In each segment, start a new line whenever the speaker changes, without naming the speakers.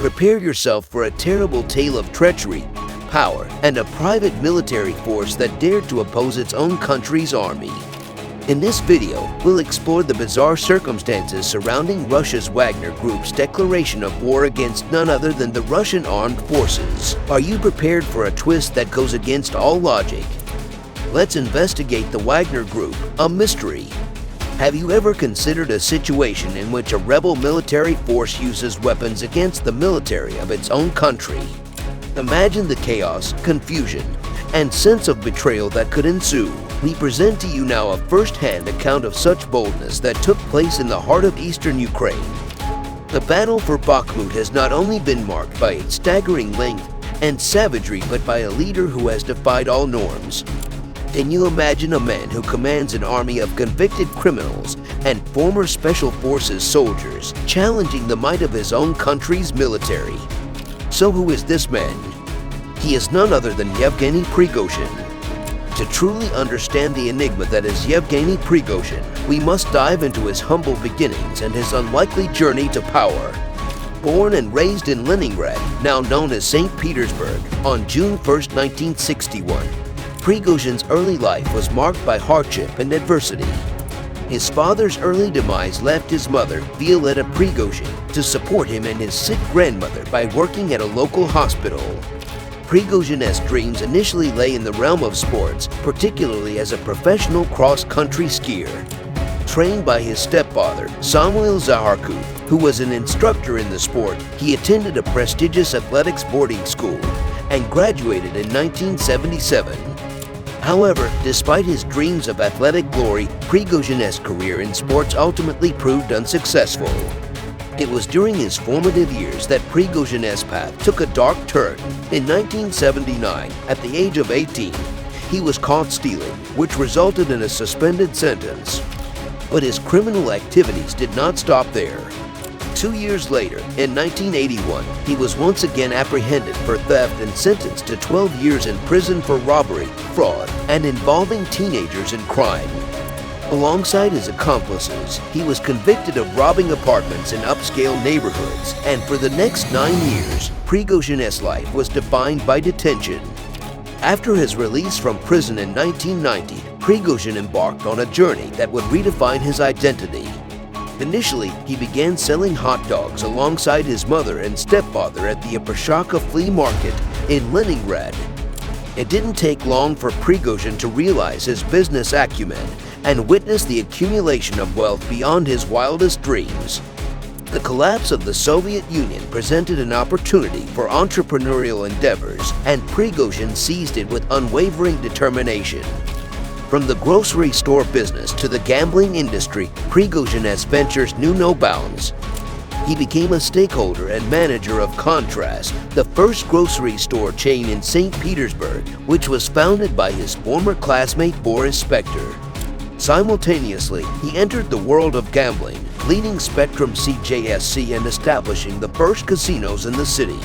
Prepare yourself for a terrible tale of treachery, power, and a private military force that dared to oppose its own country's army. In this video, we'll explore the bizarre circumstances surrounding Russia's Wagner Group's declaration of war against none other than the Russian armed forces. Are you prepared for a twist that goes against all logic? Let's investigate the Wagner Group, a mystery. Have you ever considered a situation in which a rebel military force uses weapons against the military of its own country? Imagine the chaos, confusion, and sense of betrayal that could ensue. We present to you now a first-hand account of such boldness that took place in the heart of eastern Ukraine. The battle for Bakhmut has not only been marked by its staggering length and savagery, but by a leader who has defied all norms. Can you imagine a man who commands an army of convicted criminals and former special forces soldiers challenging the might of his own country's military? So who is this man? He is none other than Yevgeny Prigozhin. To truly understand the enigma that is Yevgeny Prigozhin, we must dive into his humble beginnings and his unlikely journey to power. Born and raised in Leningrad, now known as St. Petersburg, on June 1, 1961, Prigozhin's early life was marked by hardship and adversity. His father's early demise left his mother, Violetta Prigozhin, to support him and his sick grandmother by working at a local hospital. Prigozhin's dreams initially lay in the realm of sports, particularly as a professional cross-country skier. Trained by his stepfather, Samuel Zaharkov, who was an instructor in the sport, he attended a prestigious athletics boarding school and graduated in 1977. However, despite his dreams of athletic glory, Prigozhin's career in sports ultimately proved unsuccessful. It was during his formative years that Prigozhin's path took a dark turn. In 1979, at the age of 18, he was caught stealing, which resulted in a suspended sentence. But his criminal activities did not stop there. 2 years later, in 1981, he was once again apprehended for theft and sentenced to 12 years in prison for robbery, fraud, and involving teenagers in crime. Alongside his accomplices, he was convicted of robbing apartments in upscale neighborhoods, and for the next 9 years, Prigozhin's life was defined by detention. After his release from prison in 1990, Prigozhin embarked on a journey that would redefine his identity. Initially, he began selling hot dogs alongside his mother and stepfather at the Apashaka flea market in Leningrad. It didn't take long for Prigozhin to realize his business acumen and witness the accumulation of wealth beyond his wildest dreams. The collapse of the Soviet Union presented an opportunity for entrepreneurial endeavors, and Prigozhin seized it with unwavering determination. From the grocery store business to the gambling industry, Prigozhin's ventures knew no bounds. He became a stakeholder and manager of Contrast, the first grocery store chain in St. Petersburg, which was founded by his former classmate Boris Spector. Simultaneously, he entered the world of gambling, leading Spectrum CJSC and establishing the first casinos in the city.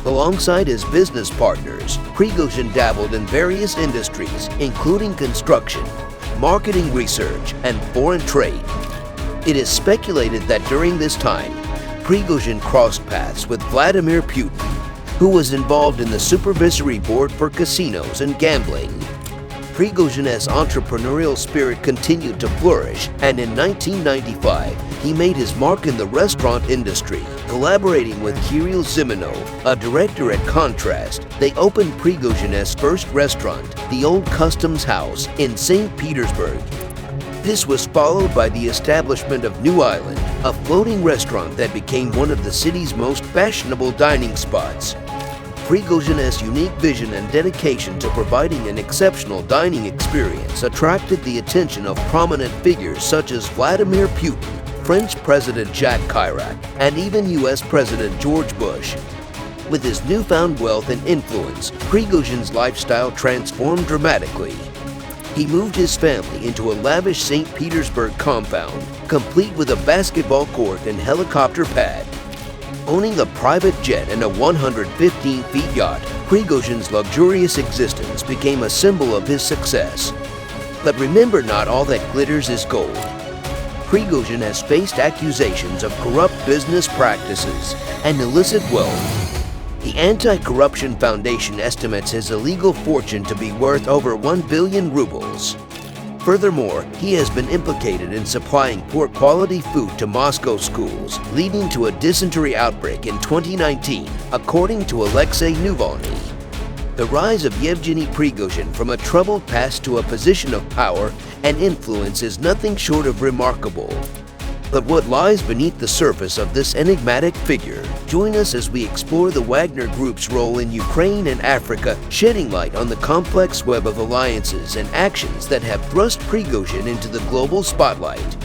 Alongside his business partners, Prigozhin dabbled in various industries, including construction, marketing research, and foreign trade. It is speculated that during this time, Prigozhin crossed paths with Vladimir Putin, who was involved in the supervisory board for casinos and gambling. Prigozhin's entrepreneurial spirit continued to flourish, and in 1995, he made his mark in the restaurant industry. Collaborating with Kirill Ziminov, a director at Contrast, they opened Prigozhin's first restaurant, the Old Customs House, in St. Petersburg. This was followed by the establishment of New Island, a floating restaurant that became one of the city's most fashionable dining spots. Prigozhin's unique vision and dedication to providing an exceptional dining experience attracted the attention of prominent figures such as Vladimir Putin, French President Jacques Chirac, and even US President George Bush. With his newfound wealth and influence, Prigozhin's lifestyle transformed dramatically. He moved his family into a lavish St. Petersburg compound, complete with a basketball court and helicopter pad. Owning a private jet and a 115-foot yacht, Prigozhin's luxurious existence became a symbol of his success. But remember, not all that glitters is gold. Prigozhin has faced accusations of corrupt business practices and illicit wealth. The Anti-Corruption Foundation estimates his illegal fortune to be worth over 1 billion rubles. Furthermore, he has been implicated in supplying poor quality food to Moscow schools, leading to a dysentery outbreak in 2019, according to Alexei Navalny. The rise of Yevgeny Prigozhin from a troubled past to a position of power and influence is nothing short of remarkable. But what lies beneath the surface of this enigmatic figure? Join us as we explore the Wagner Group's role in Ukraine and Africa, shedding light on the complex web of alliances and actions that have thrust Prigozhin into the global spotlight.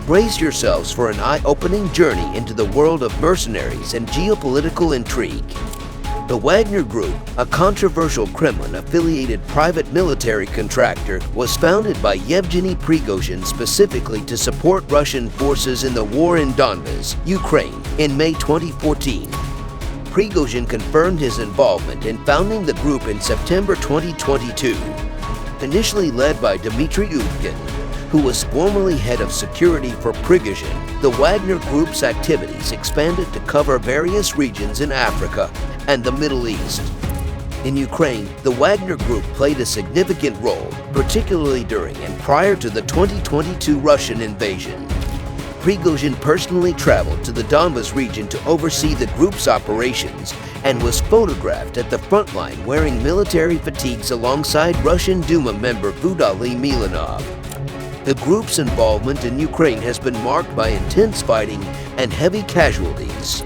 Brace yourselves for an eye-opening journey into the world of mercenaries and geopolitical intrigue. The Wagner Group, a controversial Kremlin-affiliated private military contractor, was founded by Yevgeny Prigozhin specifically to support Russian forces in the war in Donbas, Ukraine, in May 2014. Prigozhin confirmed his involvement in founding the group in September 2022. Initially led by Dmitry Utkin, who was formerly head of security for Prigozhin, the Wagner Group's activities expanded to cover various regions in Africa and the Middle East. In Ukraine, the Wagner Group played a significant role, particularly during and prior to the 2022 Russian invasion. Prigozhin personally traveled to the Donbas region to oversee the group's operations and was photographed at the front line wearing military fatigues alongside Russian Duma member Vladimir Milanov. The group's involvement in Ukraine has been marked by intense fighting and heavy casualties.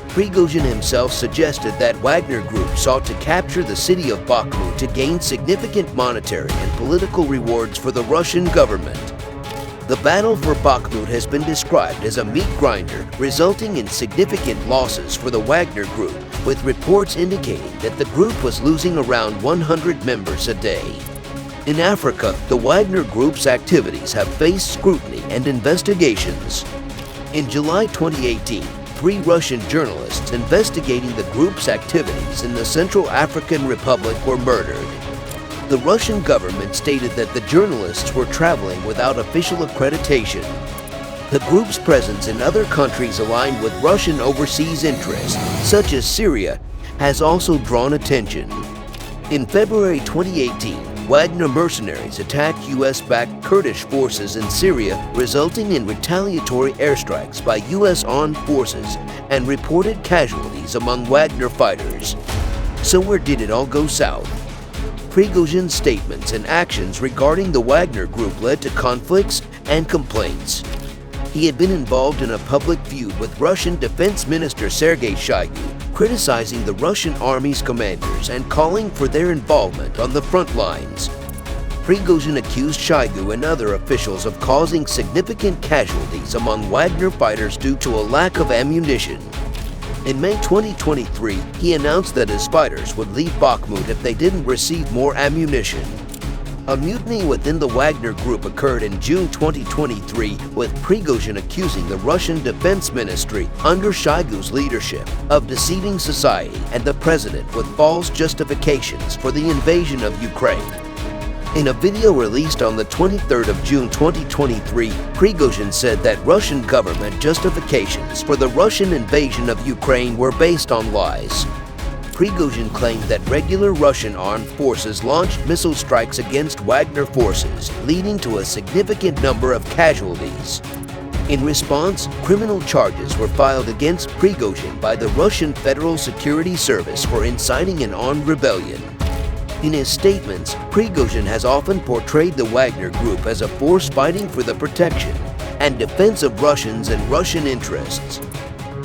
Prigozhin himself suggested that Wagner Group sought to capture the city of Bakhmut to gain significant monetary and political rewards for the Russian government. The battle for Bakhmut has been described as a meat grinder, resulting in significant losses for the Wagner Group, with reports indicating that the group was losing around 100 members a day. In Africa, the Wagner Group's activities have faced scrutiny and investigations. In July 2018, 3 Russian journalists investigating the group's activities in the Central African Republic were murdered. The Russian government stated that the journalists were traveling without official accreditation. The group's presence in other countries aligned with Russian overseas interests, such as Syria, has also drawn attention. In February 2018, Wagner mercenaries attacked US-backed Kurdish forces in Syria, resulting in retaliatory airstrikes by US armed forces and reported casualties among Wagner fighters. So where did it all go south? Prigozhin's statements and actions regarding the Wagner Group led to conflicts and complaints. He had been involved in a public feud with Russian Defense Minister Sergei Shoigu, criticizing the Russian army's commanders and calling for their involvement on the front lines. Prigozhin accused Shoigu and other officials of causing significant casualties among Wagner fighters due to a lack of ammunition. In May 2023, he announced that his fighters would leave Bakhmut if they didn't receive more ammunition. A mutiny within the Wagner Group occurred in June 2023, with Prigozhin accusing the Russian Defense Ministry, under Shoigu's leadership, of deceiving society and the president with false justifications for the invasion of Ukraine. In a video released on the 23rd of June 2023, Prigozhin said that Russian government justifications for the Russian invasion of Ukraine were based on lies. Prigozhin claimed that regular Russian armed forces launched missile strikes against Wagner forces, leading to a significant number of casualties. In response, criminal charges were filed against Prigozhin by the Russian Federal Security Service for inciting an armed rebellion. In his statements, Prigozhin has often portrayed the Wagner Group as a force fighting for the protection and defense of Russians and Russian interests.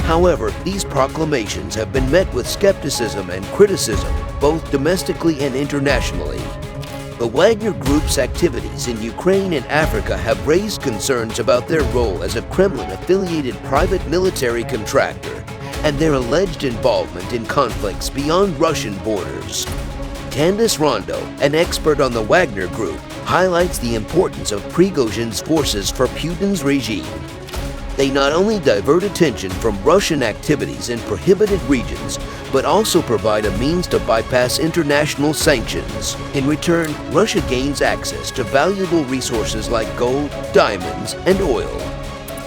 However, these proclamations have been met with skepticism and criticism, both domestically and internationally. The Wagner Group's activities in Ukraine and Africa have raised concerns about their role as a Kremlin-affiliated private military contractor and their alleged involvement in conflicts beyond Russian borders. Candice Rondo, an expert on the Wagner Group, highlights the importance of Prigozhin's forces for Putin's regime. They not only divert attention from Russian activities in prohibited regions, but also provide a means to bypass international sanctions. In return, Russia gains access to valuable resources like gold, diamonds, and oil.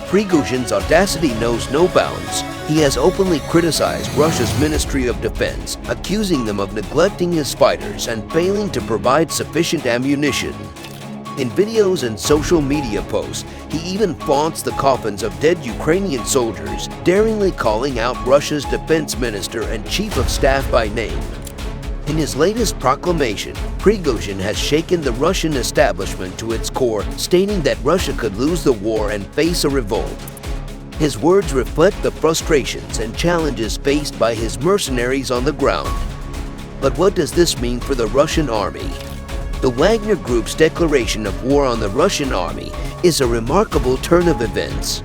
Prigozhin's audacity knows no bounds. He has openly criticized Russia's Ministry of Defense, accusing them of neglecting his fighters and failing to provide sufficient ammunition. In videos and social media posts, he even flaunts the coffins of dead Ukrainian soldiers, daringly calling out Russia's defense minister and chief of staff by name. In his latest proclamation, Prigozhin has shaken the Russian establishment to its core, stating that Russia could lose the war and face a revolt. His words reflect the frustrations and challenges faced by his mercenaries on the ground. But what does this mean for the Russian army? The Wagner Group's declaration of war on the Russian army is a remarkable turn of events.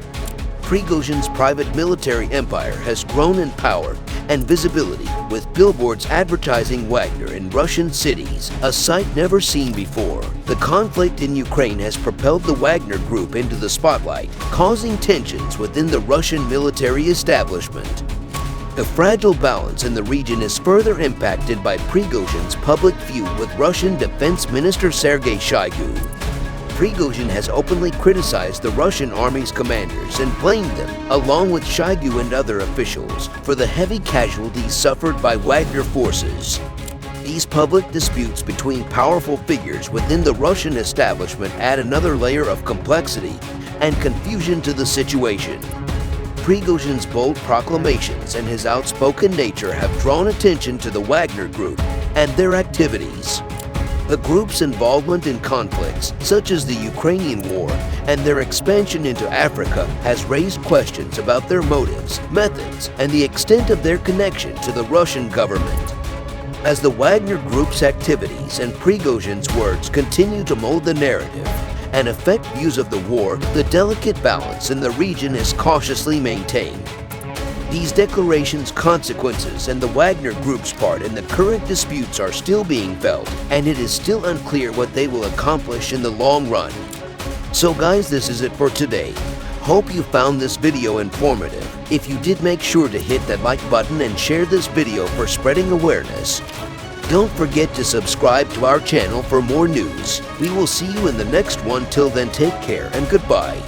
Prigozhin's private military empire has grown in power and visibility, with billboards advertising Wagner in Russian cities, a sight never seen before. The conflict in Ukraine has propelled the Wagner Group into the spotlight, causing tensions within the Russian military establishment. The fragile balance in the region is further impacted by Prigozhin's public feud with Russian Defense Minister Sergei Shoigu. Prigozhin has openly criticized the Russian army's commanders and blamed them, along with Shoigu and other officials, for the heavy casualties suffered by Wagner forces. These public disputes between powerful figures within the Russian establishment add another layer of complexity and confusion to the situation. Prigozhin's bold proclamations and his outspoken nature have drawn attention to the Wagner Group and their activities. The group's involvement in conflicts such as the Ukrainian War and their expansion into Africa has raised questions about their motives, methods, and the extent of their connection to the Russian government. As the Wagner Group's activities and Prigozhin's words continue to mold the narrative and affect views of the war, the delicate balance in the region is cautiously maintained. These declarations' consequences and the Wagner Group's part in the current disputes are still being felt, and it is still unclear what they will accomplish in the long run. So guys, this is it for today. Hope you found this video informative. If you did, make sure to hit that like button and share this video for spreading awareness. Don't forget to subscribe to our channel for more news. We will see you in the next one. Till then, take care and goodbye.